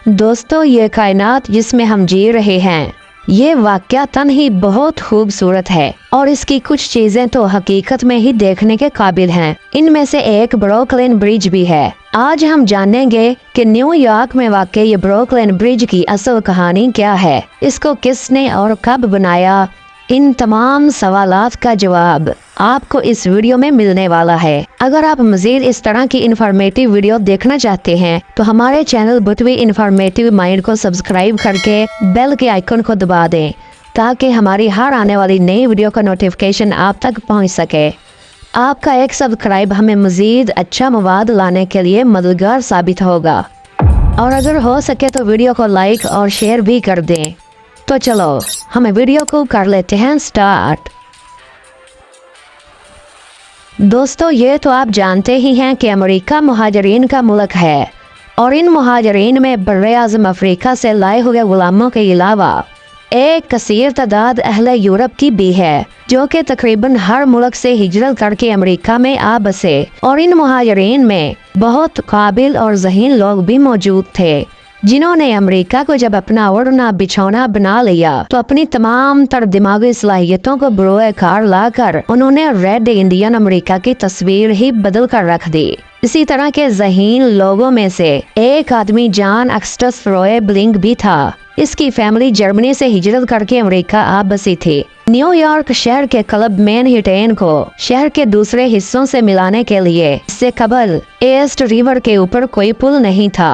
दोस्तों, ये कायनात जिसमें हम जी रहे हैं, ये वाक़यातन ही बहुत खूबसूरत है और इसकी कुछ चीजें तो हकीकत में ही देखने के काबिल हैं। इनमें से एक ब्रुकलिन ब्रिज भी है। आज हम जानेंगे कि न्यूयॉर्क में वाक़ ये ब्रुकलिन ब्रिज की असल कहानी क्या है, इसको किसने और कब बनाया। इन तमाम सवालात का जवाब आपको इस वीडियो में मिलने वाला है। अगर आप मज़ीद इस तरह की इन्फॉर्मेटिव वीडियो देखना चाहते हैं तो हमारे चैनल बुटवी इन्फॉर्मेटिव माइंड को सब्सक्राइब करके बेल के आइकन को दबा दें ताकि हमारी हर आने वाली नई वीडियो का नोटिफिकेशन आप तक पहुंच सके। आपका एक सब्सक्राइब हमें मज़ीद अच्छा मवाद लाने के लिए मददगार साबित होगा और अगर हो सके तो वीडियो को लाइक और शेयर भी कर दें। तो चलो हमें वीडियो को कर लेते हैं स्टार्ट। दोस्तों, ये तो आप जानते ही हैं कि अमेरिका मुहाजिरीन का मुल्क है और इन मुहाजिरीन में बर्रे आज़म अफ्रीका से लाए हुए गुलामों के अलावा एक कसीर तादाद अहले यूरोप की भी है जो कि तकरीबन हर मुल्क से हिजरत करके अमेरिका में आ बसे। और इन मुहाजिरीन में बहुत काबिल और ज़हीन लोग भी मौजूद थे जिन्होंने अमेरिका को जब अपना ओढ़ना बिछौना बना लिया तो अपनी तमाम तर दिमागी सलाहियतों को बरोए कार लाकर उन्होंने रेड इंडियन अमेरिका की तस्वीर ही बदल कर रख दी। इसी तरह के ज़हीन लोगों में से एक आदमी जॉन अगस्टस रोए ब्लिंक भी था। इसकी फैमिली जर्मनी से हिजरत करके अमेरिका आ बसी थी। न्यूयॉर्क शहर के क्लब मैनहट्टन को शहर के दूसरे हिस्सों से मिलाने के लिए इससे कबल ईस्ट रिवर के ऊपर कोई पुल नहीं था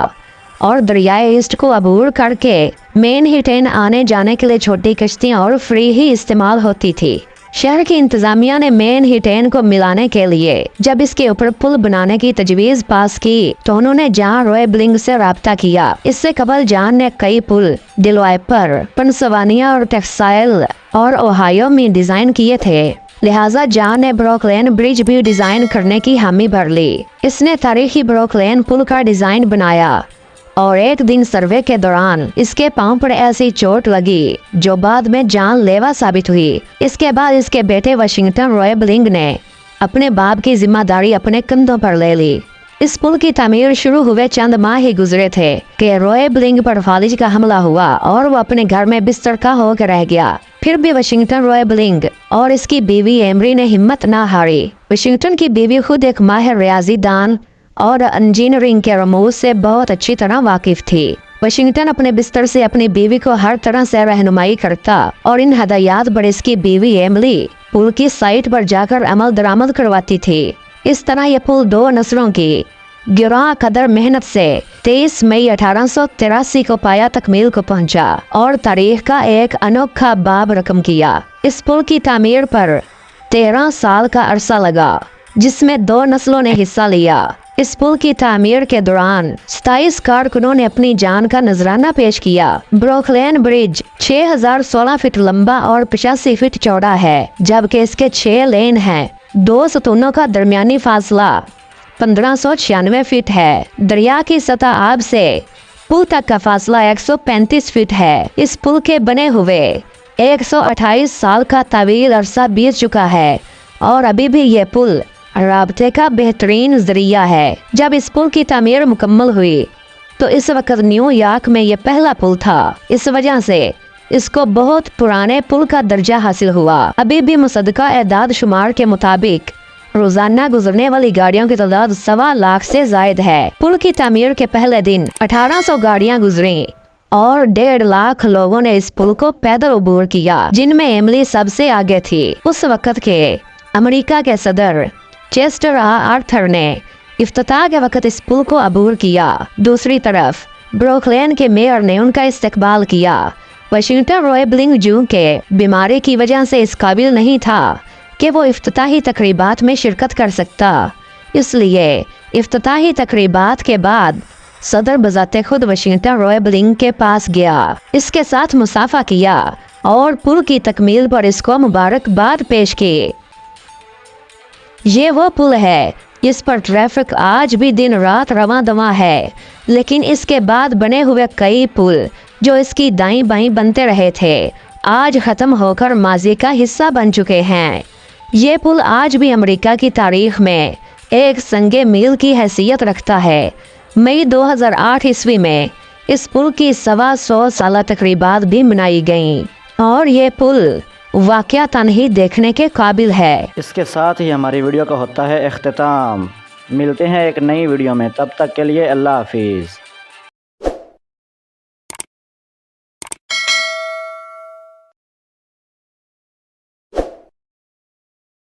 और दरियाए ईस्ट को अबूर करके मैनहट्टन आने जाने के लिए छोटी कश्तियां और फ्री ही इस्तेमाल होती थी। शहर की इंतजामिया ने मैनहट्टन को मिलाने के लिए जब इसके ऊपर पुल बनाने की तजवीज़ पास की तो उन्होंने जॉन रोए ब्लिंक से राब्ता किया। इससे कबल जॉन ने कई पुल डिलवाइपर, पेंसिल्वेनिया और टेक्साइल और ओहायो में डिजाइन किए थे। लिहाजा जॉन ने ब्रुकलिन ब्रिज भी डिजाइन करने की हामी भर ली। इसने तारीखी ब्रुकलिन पुल का डिजाइन बनाया और एक दिन सर्वे के दौरान इसके पांव पर ऐसी चोट लगी जो बाद में जानलेवा साबित हुई। इसके बाद इसके बेटे वाशिंगटन रोए ब्लिंक ने अपने बाप की जिम्मेदारी अपने कंधों पर ले ली। इस पुल की तामीर शुरू हुए चंद माह ही गुजरे थे कि रोए ब्लिंक पर फालिज का हमला हुआ और वो अपने घर में बिस्तर का होकर रह गया। फिर भी वाशिंगटन रोए ब्लिंक और इसकी बीवी एमरी ने हिम्मत न हारी। वाशिंगटन की बीवी खुद एक माहिर रियाजी दान और इंजीनियरिंग के रमूज से बहुत अच्छी तरह वाकिफ थी। वाशिंगटन अपने बिस्तर से अपनी बीवी को हर तरह से रहनुमाई करता और इन हदायत पर इसकी बीवी एमिली पुल की साइट पर जाकर अमल दरामद करवाती थी। इस तरह यह पुल 2 नस्लों की गिरां कदर मेहनत से 23 मई 1883 को पाया तकमील को पहुंचा और तारीख का एक अनोखा बाब रकम किया। इस पुल की तामीर पर 13 साल का अरसा लगा जिसमें 2 नस्लों ने हिस्सा लिया। इस पुल की तामीर के दौरान 27 कारकुनों ने अपनी जान का नजराना पेश किया। ब्रुकलिन ब्रिज 6016 फीट लंबा और 85 फीट चौड़ा है जबकि इसके 6 लेन हैं। 2 सतूनों का दरमियानी फासला 1596 फीट है। दरिया की सतह आब से पुल तक का फासला 135 फीट है। इस पुल के बने हुए 128 साल का तवील अरसा बीत चुका है और अभी भी ये पुल राब्ते का बेहतरीन जरिया है। जब इस पुल की तामीर मुकम्मल हुई तो इस वक्त न्यूयॉर्क में ये पहला पुल था। इस वजह से इसको बहुत पुराने पुल का दर्जा हासिल हुआ। अभी भी मुसद्दका एदाद शुमार के मुताबिक रोजाना गुजरने वाली गाड़ियों की तादाद 1.25 लाख से जायद है। पुल की तामीर के पहले दिन 1800 गाड़ियां गुजरी और 1.5 लाख लोगों ने इस पुल को पैदल अबूर किया जिनमें एमिली सबसे आगे थी। उस वक्त के अमेरिका के सदर चेस्टर आर्थर ने इफ्तिताह के वक्त इस पुल को अबूर किया। दूसरी तरफ ब्रुकलिन के मेयर ने उनका इस्तकबाल किया। वाशिंगटन रोए ब्लिंक जू के बीमारी की वजह से इस काबिल नहीं था कि वो इफ्तिताही तकरीबात में शिरकत कर सकता, इसलिए इफ्तिताही तकरीबात के बाद सदर बजाते खुद वाशिंगटन रोए ब्लिंक के पास गया, इसके साथ मुसाफा किया और पुल की तकमील पर इसको मुबारकबाद पेश की। ये वो पुल है जिस पर ट्रैफिक आज भी दिन रात रवां दवा है, लेकिन इसके बाद बने हुए कई पुल जो इसकी दाईं बाईं बनते रहे थे आज ख़त्म होकर माजी का हिस्सा बन चुके हैं। ये पुल आज भी अमेरिका की तारीख में एक संगे मील की हैसियत रखता है। मई 2008 ईस्वी में इस पुल की 125 साल तकरीबात भी मनाई गईं और ये पुल वाक़यातन ही देखने के काबिल है। इसके साथ ही हमारी वीडियो का होता है इख्तिताम। मिलते हैं एक नई वीडियो में, तब तक के लिए अल्लाह हाफिज़।